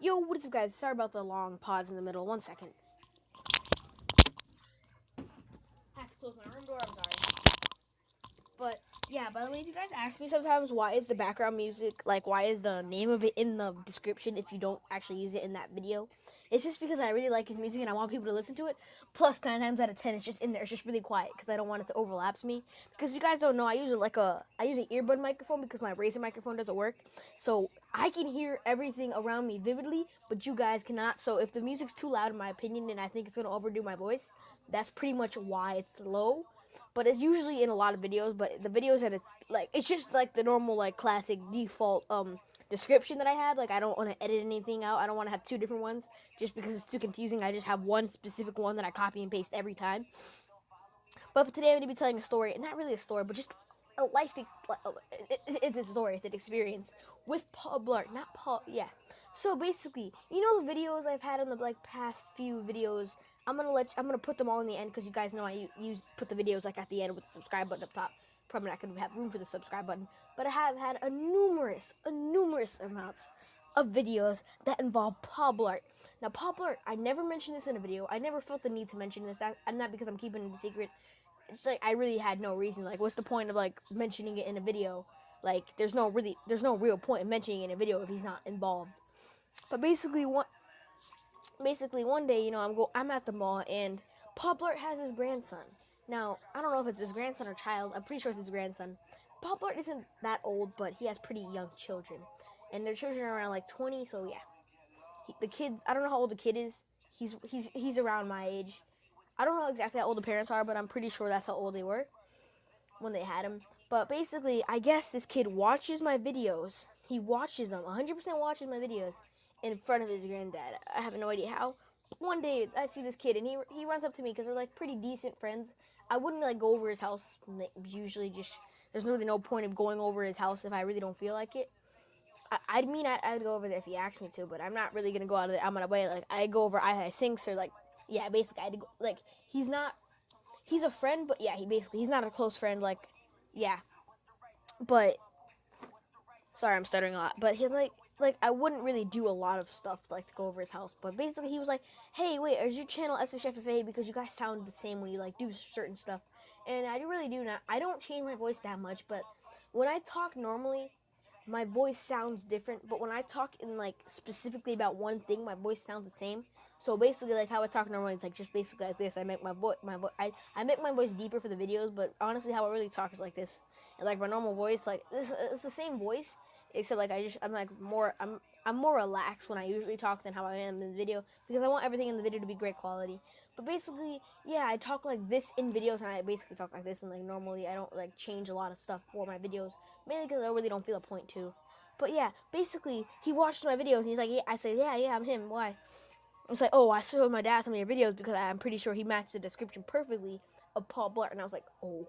Yo, what is up, guys? Sorry about the long pause in the middle. 1 second. I had to close my room door. I'm sorry. But yeah, by the way, if you guys ask me sometimes why is the background music, like why is the name of it in the description if you don't actually use it in that video, it's just because I really like his music and I want people to listen to it. Plus, 9 times out of 10, it's just in there. It's just really quiet because I don't want it to overlaps me. Because if you guys don't know, I use an earbud microphone because my Razer microphone doesn't work. So I can hear everything around me vividly, but you guys cannot. So if the music's too loud, in my opinion, and I think it's gonna overdo my voice, that's pretty much why it's low. But it's usually in a lot of videos. But the videos that it's just like the normal like classic default description that I have. Like I don't want to edit anything out. I don't want to have two different ones just because it's too confusing. I just have one specific one that I copy and paste every time. But today I'm going to be telling a story, and not really a story, but just a life. It's a story, it's an experience with Paul Blart, not Paul. Yeah. So basically, you know the videos I've had on the like past few videos. I'm gonna put them all in the end because you guys know I use put the videos like at the end with the subscribe button up top. Probably not gonna have room for the subscribe button, but I have had a numerous amounts of videos that involve Paul Blart. Now, Paul Blart, I never mentioned this in a video. I never felt the need to mention this. And not because I'm keeping it a secret. It's like I really had no reason. Like, what's the point of like mentioning it in a video? Like, there's no real point in mentioning it in a video if he's not involved. But basically one day, I'm at the mall and Paul Blart has his grandson. Now, I don't know if it's his grandson or child. I'm pretty sure it's his grandson. Paul Blart isn't that old, but he has pretty young children, and their children are around like 20. So yeah, the kids. I don't know how old the kid is. He's around my age. I don't know exactly how old the parents are, but I'm pretty sure that's how old they were when they had him. But basically, I guess this kid watches my videos. He watches them, 100% watches my videos in front of his granddad. I have no idea how. One day, I see this kid, and he runs up to me because they're like pretty decent friends. I wouldn't like go over his house. Usually, just there's really no point of going over his house if I really don't feel like it. I'd go over there if he asked me to, but I'm not really gonna go out of my way. Like I go over I sinks or like yeah, basically I'd go, like he's not he's a friend, but yeah, he's not a close friend. Like yeah, but sorry, I'm stuttering a lot. But he's like I wouldn't really do a lot of stuff like to go over his house. But basically, he was like, "Hey, wait, is your channel SFFA? Because you guys sound the same when you like do certain stuff." And I really do not. I don't change my voice that much, but when I talk normally, my voice sounds different. But when I talk in like specifically about one thing, my voice sounds the same. So basically, like how I talk normally, it's like just basically like this. I make I make my voice deeper for the videos, but honestly, how I really talk is like this. And like my normal voice, like this, it's the same voice, except like I'm more relaxed when I usually talk than how I am in the video because I want everything in the video to be great quality. But basically, yeah, I talk like this in videos, and I basically talk like this, and like normally I don't like change a lot of stuff for my videos, mainly because I really don't feel a point to. But yeah, basically, he watched my videos and he's like, yeah, I said, yeah, I'm him. Why? It's like, oh, I showed my dad some of your videos because I'm pretty sure he matched the description perfectly of Paul Blart, and I was like, oh,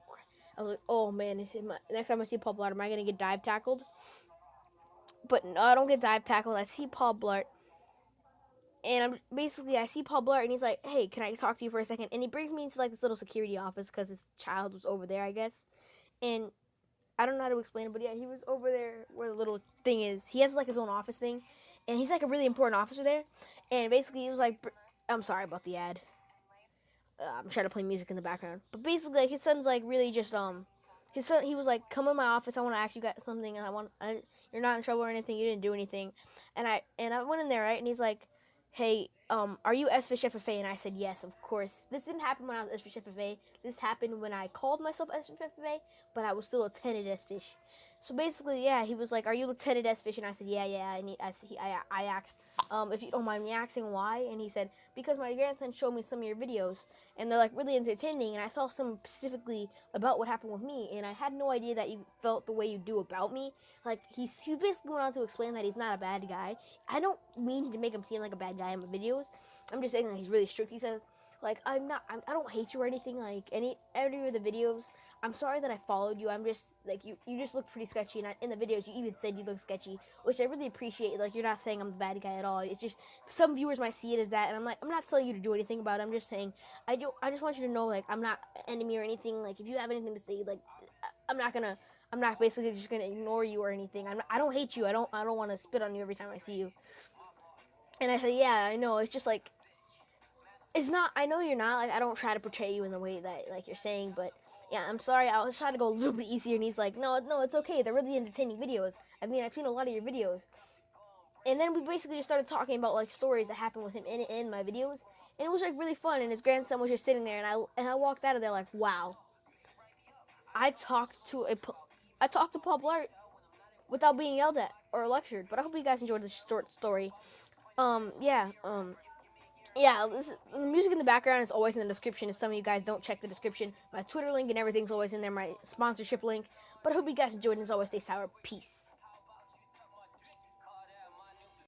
I was like, oh man, next time I see Paul Blart, am I gonna get dive tackled? But no, I don't get dive tackled. I see Paul Blart, and I see Paul Blart, and he's like, "Hey, can I talk to you for a second?" And he brings me into like this little security office because his child was over there, I guess. And I don't know how to explain it, but yeah, he was over there where the little thing is. He has like his own office thing, and he's like a really important officer there. And basically, he was like, "I'm sorry about the ad. I'm trying to play music in the background." But basically, like his son's like really just his son, he was like, "Come in my office. I want to ask you guys something. And you're not in trouble or anything. You didn't do anything." And I went in there, right, and he's like, "Hey, are you S Fish FFA?" And I said, "Yes, of course." This didn't happen when I was S Fish FFA. This happened when I called myself S Fish FFA, but I was still Lieutenant S Fish. So basically, yeah, he was like, "Are you Lieutenant S Fish?" And I said, "Yeah, yeah." And I asked, "If you don't mind me asking why?" And he said, "Because my grandson showed me some of your videos, and they're like really entertaining, and I saw some specifically about what happened with me, and I had no idea that you felt the way you do about me." Like he basically went on to explain that he's not a bad guy. I don't mean to make him seem like a bad guy in my videos. I'm just saying that he's really strict. He says, like, I don't hate you or anything. Like any of the videos, I'm sorry that I followed you. I'm just like you just look pretty sketchy, and in the videos you even said you look sketchy, which I really appreciate. Like you're not saying I'm the bad guy at all. It's just some viewers might see it as that, and I'm like, I'm not telling you to do anything about it. I'm just saying I just want you to know, like, I'm not an enemy or anything. Like if you have anything to say, like I'm not gonna I'm not basically just gonna ignore you or anything. I don't hate you. I don't want to spit on you every time I see you. And I said, yeah, I know. It's just like, it's not, I know you're not, like, I don't try to portray you in the way that, like, you're saying, but yeah, I'm sorry, I was trying to go a little bit easier, and he's like, no, no, it's okay, they're really entertaining videos. I mean, I've seen a lot of your videos. And then we basically just started talking about, like, stories that happened with him in my videos, and it was, like, really fun, and his grandson was just sitting there, and I walked out of there like, wow, I talked to Paul Blart without being yelled at or lectured. But I hope you guys enjoyed this short story. Yeah, the music in the background is always in the description. If some of you guys don't check the description, my Twitter link and everything's always in there. My sponsorship link. But I hope you guys enjoyed, and as always, stay sour. Peace.